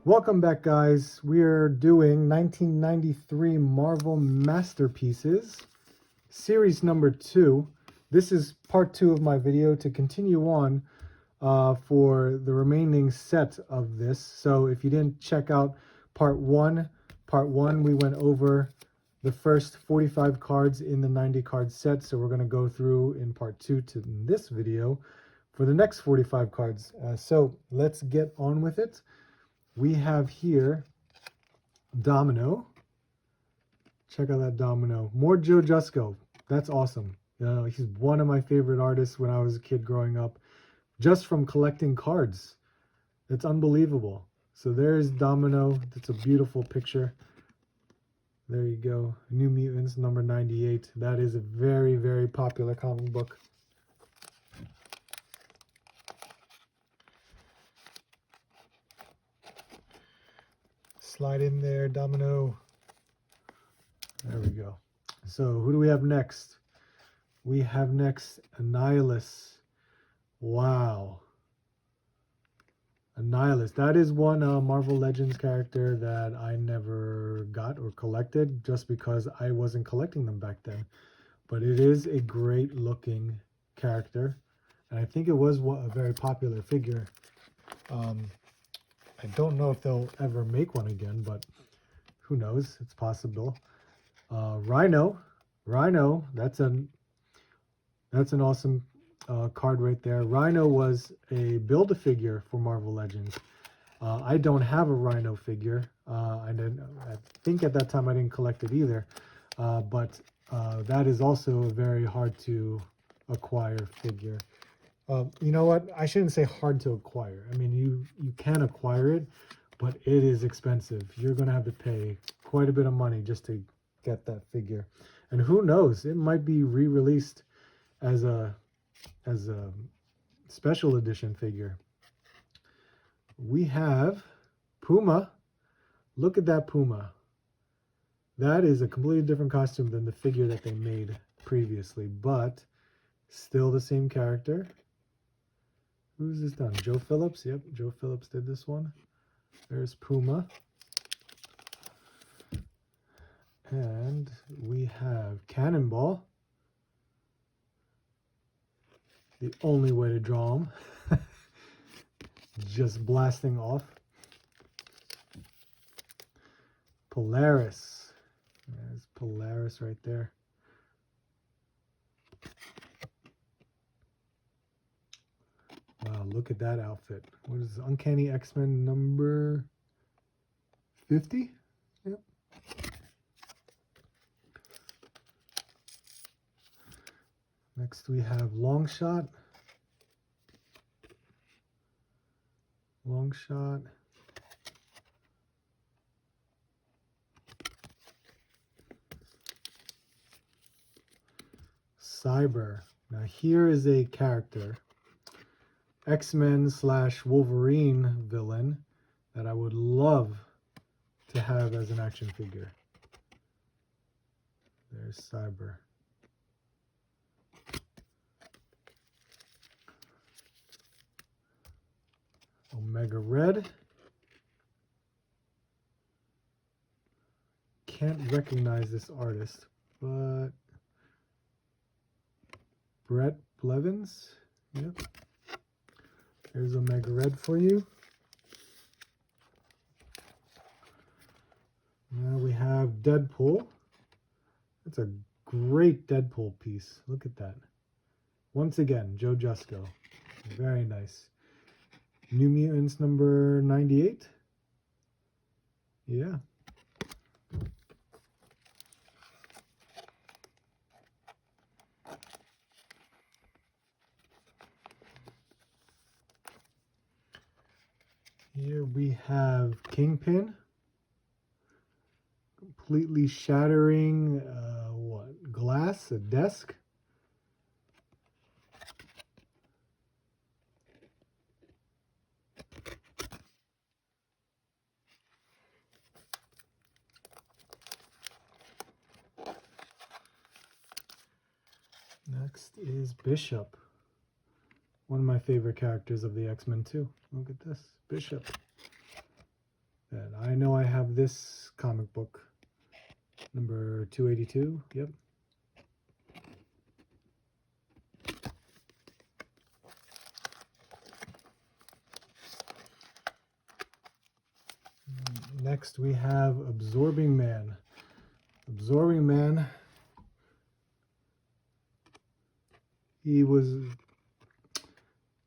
Welcome back, guys. We're doing 1993 Marvel Masterpieces, series number 2. This is part 2 of my video to continue on for the remaining set of this. So if you didn't check out part 1, we went over the first 45 cards in the 90 card set. So we're going to go through in part 2 to this video for the next 45 cards. So let's get on with it. We have here Domino. Check out that Domino. More Joe Jusko. That's awesome. You know, he's one of my favorite artists when I was a kid growing up, just from collecting cards. It's unbelievable. So there's Domino. That's a beautiful picture. There you go. New Mutants number 98. That is a very, very popular comic book. Slide in there, Domino. There we go. So who do we have next? We have next Annihilus. Wow. Annihilus. That is one Marvel Legends character that I never got or collected just because I wasn't collecting them back then. But it is a great looking character. And I think it was a very popular figure. I don't know if they'll ever make one again, but who knows? It's possible. Rhino, that's an awesome card right there. Rhino was a Build-A-Figure for Marvel Legends. I don't have a Rhino figure. I think at that time I didn't collect it either. But that is also a very hard to acquire figure. You know what? I shouldn't say hard to acquire. I mean, you can acquire it, but it is expensive. You're going to have to pay quite a bit of money just to get that figure. And who knows? It might be re-released as a special edition figure. We have Puma. Look at that Puma. That is a completely different costume than the figure that they made previously, but still the same character. Who's this done? Joe Phillips? Yep, Joe Phillips did this one. There's Puma. And we have Cannonball. The only way to draw him. Just blasting off. Polaris. There's Polaris right there. Wow, look at that outfit. What is this? Uncanny X-Men number 50? Yep. Next we have Longshot. Longshot. Cyber. Now here is a character, X-Men / Wolverine villain, that I would love to have as an action figure. There's Cyber. Omega Red. Can't recognize this artist, but Brett Blevins. Yep. There's Omega Red for you. Now we have Deadpool. That's a great Deadpool piece. Look at that. Once again, Joe Jusko. Very nice. New Mutants number 98. Yeah. Here we have Kingpin. Completely shattering, glass, a desk. Next is Bishop. One of my favorite characters of the X-Men too. Look at this, Bishop. And I know I have this comic book, number 282. Yep. Next we have Absorbing Man. Absorbing Man, he was a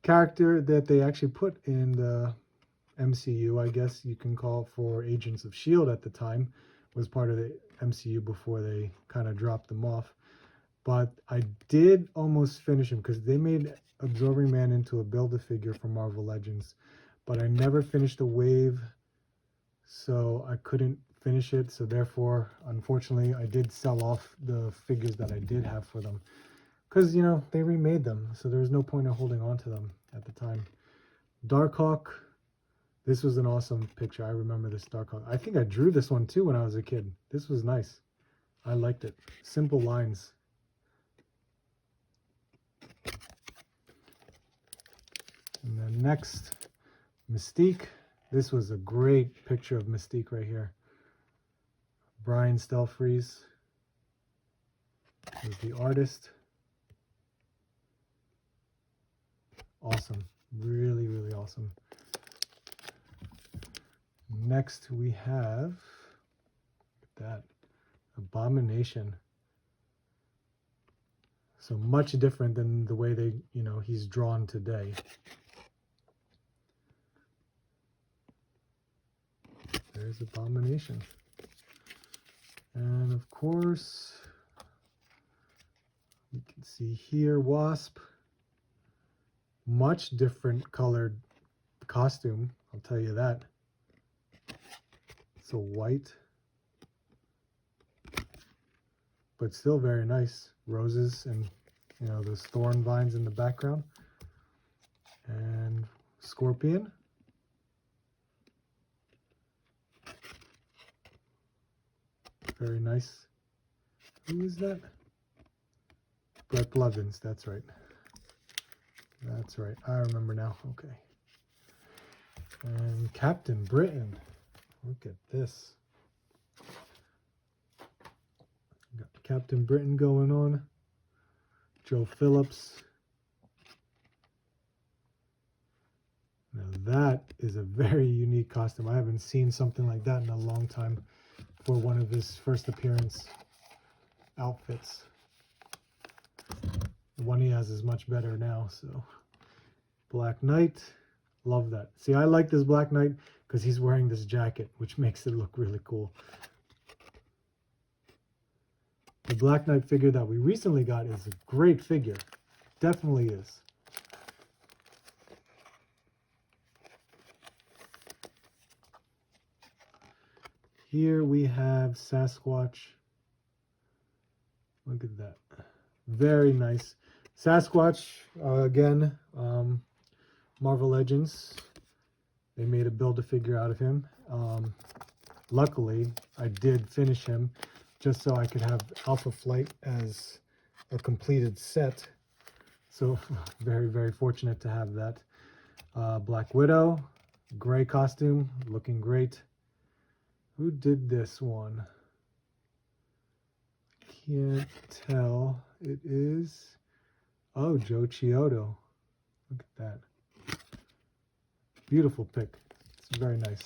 character that they actually put in the MCU, I guess you can call, for Agents of S.H.I.E.L.D. at the time. Was part of the MCU before they kind of dropped them off. But I did almost finish him because they made Absorbing Man into a Build-A-Figure for Marvel Legends. But I never finished the wave, so I couldn't finish it. So therefore, unfortunately, I did sell off the figures that I did have for them. Because, you know, they remade them, so there was no point in holding on to them at the time. Darkhawk. This was an awesome picture. I remember this Darkhawk. I think I drew this one too when I was a kid. This was nice. I liked it. Simple lines. And then next, Mystique. This was a great picture of Mystique right here. Brian Stelfreeze was the artist. Awesome. Really, really awesome. Next we have, look at that, Abomination. So much different than the way he's drawn today. There's Abomination. And of course, we can see here Wasp. Much different colored costume, I'll tell you that. So white, but still very nice. Roses and, you know, those thorn vines in the background. And Scorpion. Very nice. Who is that? Brett Blevins, that's right. That's right, I remember now. Okay. And Captain Britain. Look at this. Got Captain Britain going on. Joe Phillips. Now that is a very unique costume. I haven't seen something like that in a long time for one of his first appearance outfits. The one he has is much better now, so. Black Knight. Love that. See, I like this Black Knight because he's wearing this jacket, which makes it look really cool. The Black Knight figure that we recently got is a great figure. Definitely is. Here we have Sasquatch. Look at that. Very nice. Sasquatch, again, Marvel Legends. They made a Build-A-Figure out of him. Luckily, I did finish him just so I could have Alpha Flight as a completed set. So very, very fortunate to have that. Black Widow, gray costume, looking great. Who did this one? Can't tell. It is, oh, Joe Chiodo. Look at that. Beautiful pick. It's very nice.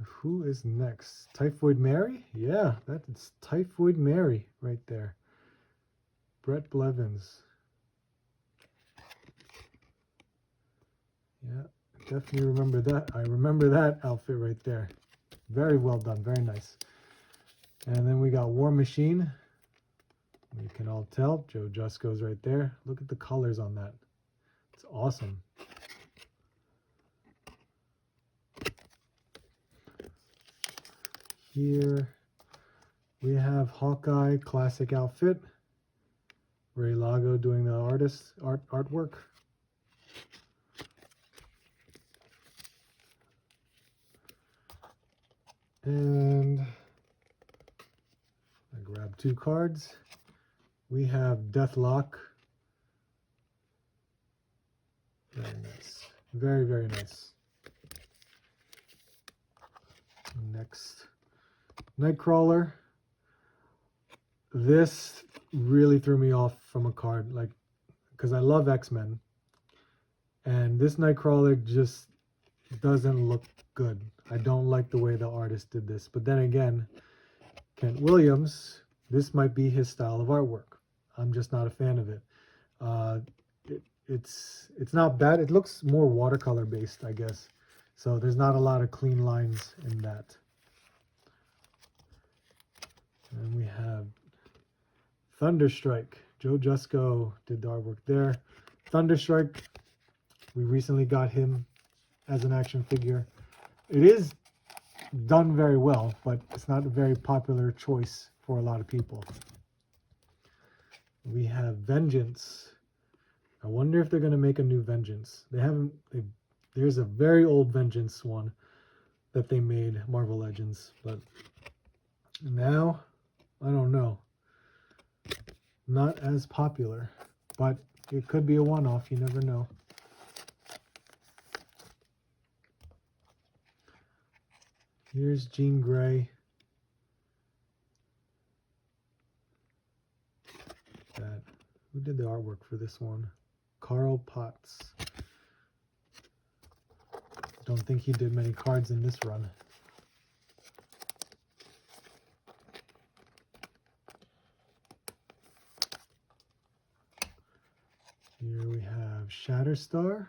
Who is next? Typhoid Mary? Yeah, that's Typhoid Mary right there. Brett Blevins. Yeah, definitely remember that. I remember that outfit right there. Very well done. Very nice. And then we got War Machine. You can all tell. Joe Jusko's right there. Look at the colors on that. It's awesome. Here we have Hawkeye classic outfit. Ray Lago doing the artwork. And I grab two cards. We have Deathlock. Very nice. Very, very nice. Next, Nightcrawler. This really threw me off from a card, like, because I love X-Men. And this Nightcrawler just doesn't look good. I don't like the way the artist did this. But then again, Kent Williams, this might be his style of artwork. I'm just not a fan of it. It's not bad. It looks more watercolor based, I guess. So there's not a lot of clean lines in that. And we have Thunderstrike. Joe Jusko did the artwork there. Thunderstrike, we recently got him as an action figure. It is done very well, but it's not a very popular choice for a lot of people. We have Vengeance. I wonder if they're going to make a new Vengeance. They haven't. There's a very old Vengeance one that they made, Marvel Legends, but now I don't know. Not as popular, but it could be a one-off. You never know. Here's Jean Grey. Who did the artwork for this one? Carl Potts. Don't think he did many cards in this run. Here we have Shatterstar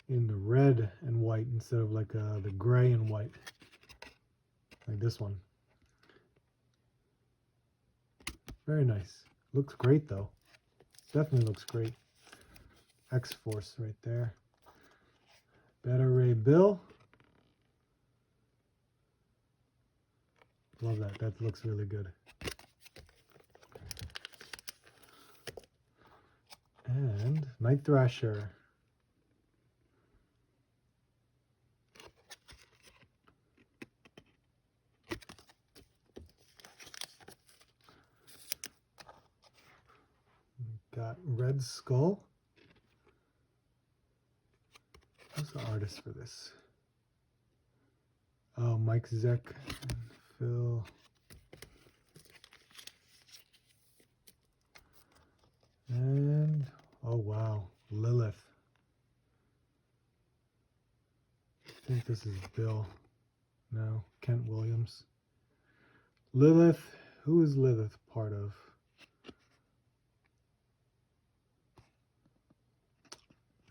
in the red and white instead of like the gray and white, like this one. Very nice. Looks great though. Definitely looks great. X-Force right there. Beta Ray Bill. Love that. That looks really good. And Night Thrasher. Got Red Skull. Who's the artist for this? Oh, Mike Zeck and Phil. And, oh wow, Lilith. I think this is Bill. No, Kent Williams. Lilith, who is Lilith part of?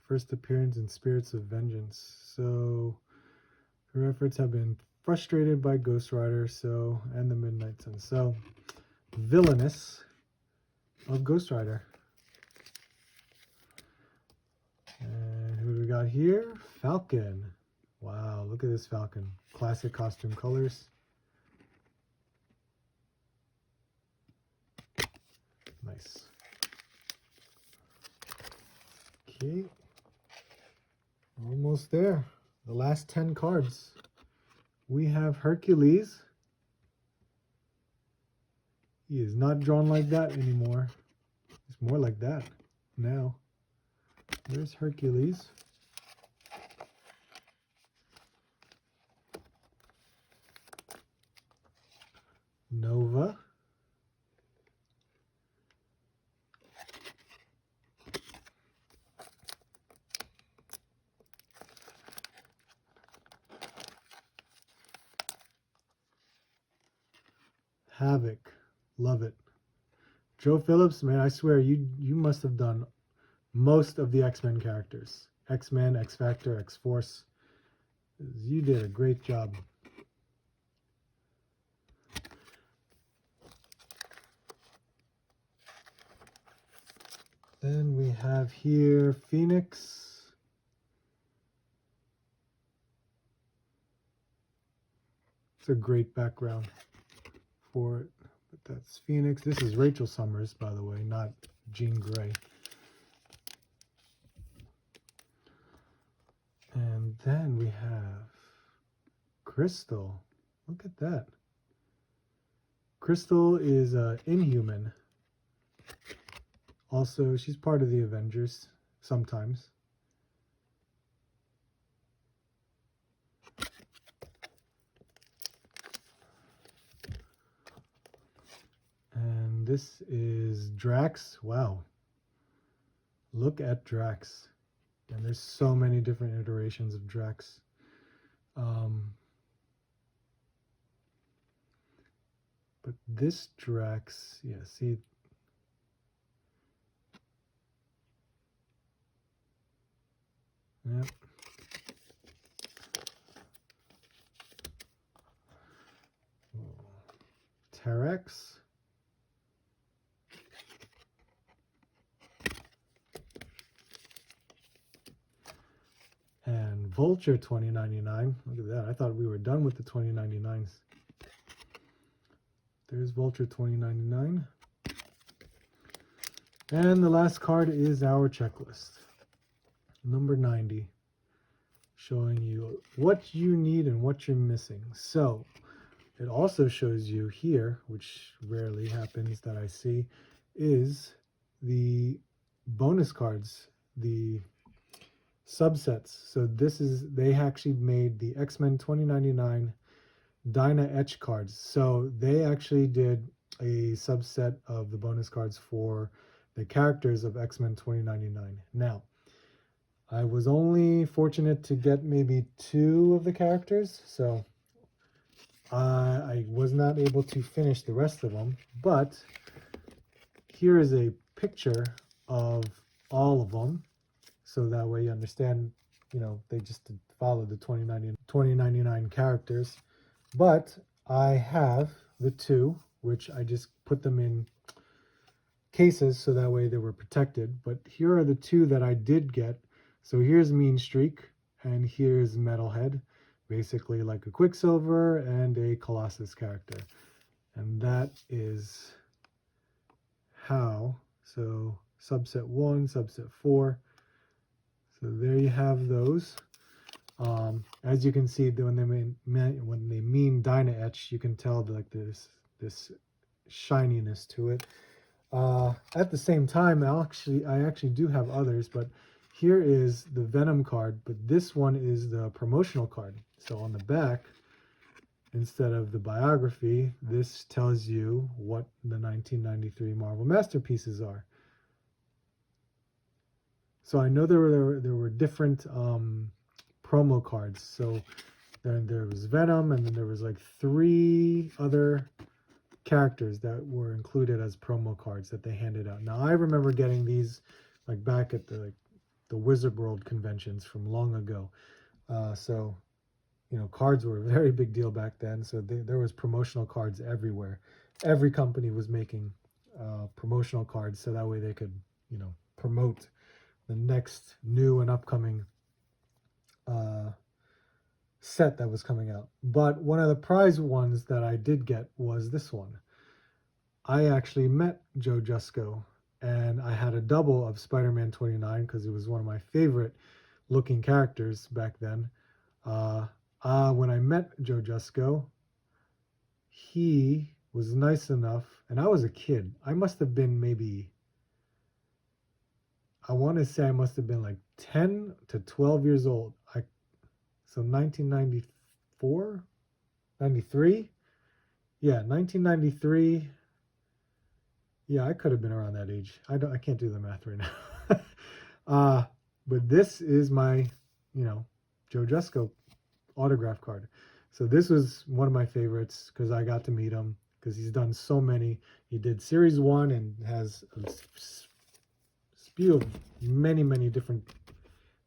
First appearance in Spirits of Vengeance. So her efforts have been frustrated by Ghost Rider, and the Midnight Sun. So Villainous of Ghost Rider. And who do we got here? Falcon. Wow, look at this Falcon. Classic costume colors. Nice. Okay. Almost there. The last 10 cards. We have Hercules. He is not drawn like that anymore. It's more like that now. There's Hercules. Nova. Havoc. Love it. Joe Phillips, man, I swear you must have done most of the X-Men characters. X-Men, X-Factor, X-Force. You did a great job. Then we have here Phoenix. It's a great background for it. But that's Phoenix. This is Rachel Summers, by the way, not Jean Grey. And then we have Crystal. Look at that. Crystal is Inhuman. Also, she's part of the Avengers. sometimes. And this is Drax. Wow. Look at Drax. And there's so many different iterations of Drax. But this Drax, yeah, see. Yep. Terex. And Vulture 2099. Look at that. I thought we were done with the 2099s. There's Vulture 2099. And the last card is our checklist. Number 90. Showing you what you need and what you're missing. So it also shows you here, which rarely happens that I see, is the bonus cards, the subsets. So this is, they actually made the X-Men 2099 Dyna Etch cards. So they actually did a subset of the bonus cards for the characters of X-Men 2099. Now, I was only fortunate to get maybe 2 of the characters, so I was not able to finish the rest of them, but here is a picture of all of them, so that way you understand, you know, they just follow the 2099 characters. But I have the 2, which I just put them in cases so that way they were protected. But here are the 2 that I did get. So here's Mean Streak, and here's Metalhead, basically like a Quicksilver and a Colossus character. And that is how, so subset 1, subset 4. So there you have those. As you can see, when they mean Dyna Etch, you can tell like this shininess to it. At the same time, I actually do have others, but here is the Venom card, but this one is the promotional card. So on the back, instead of the biography, this tells you what the 1993 Marvel Masterpieces are. So I know there were different promo cards. So there was Venom, and then there was like 3 other characters that were included as promo cards that they handed out. Now I remember getting these like back at the Wizard World conventions from long ago. So, you know, cards were a very big deal back then. So there was promotional cards everywhere. Every company was making promotional cards so that way they could, you know, promote the next new and upcoming set that was coming out. But one of the prize ones that I did get was this one. I actually met Joe Jusko, and I had a double of Spider-Man 29 because it was one of my favorite looking characters back then. When I met Joe Jusko, he was nice enough, and I was a kid. I must have been maybe, I want to say I must have been like 10 to 12 years old. So 1994, 93? Yeah, 1993. Yeah, I could have been around that age. I can't do the math right now. But this is my, you know, Joe Jusko autograph card. So this was one of my favorites because I got to meet him because he's done so many. He did series 1 and has a spew of many different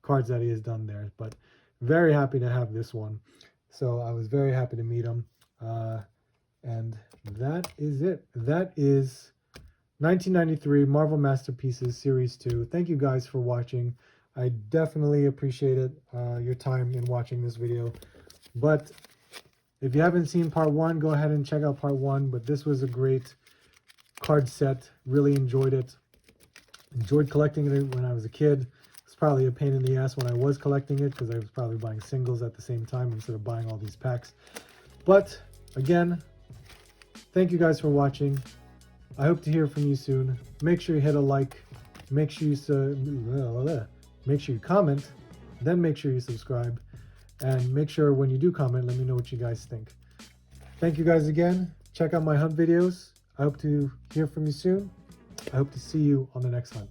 cards that he has done there. But very happy to have this one. So I was very happy to meet him. And that is it. That is 1993 Marvel Masterpieces Series 2. Thank you guys for watching. I definitely appreciated your time in watching this video. But if you haven't seen part 1, go ahead and check out part 1. But this was a great card set. Really enjoyed it. Enjoyed collecting it when I was a kid. It's probably a pain in the ass when I was collecting it because I was probably buying singles at the same time instead of buying all these packs. But again, thank you guys for watching. I hope to hear from you soon. Make sure you hit a like, Make sure you comment, then make sure you subscribe, and make sure when you do comment, let me know what you guys think. Thank you guys again. Check out my hunt videos. I hope to hear from you soon. I hope to see you on the next hunt.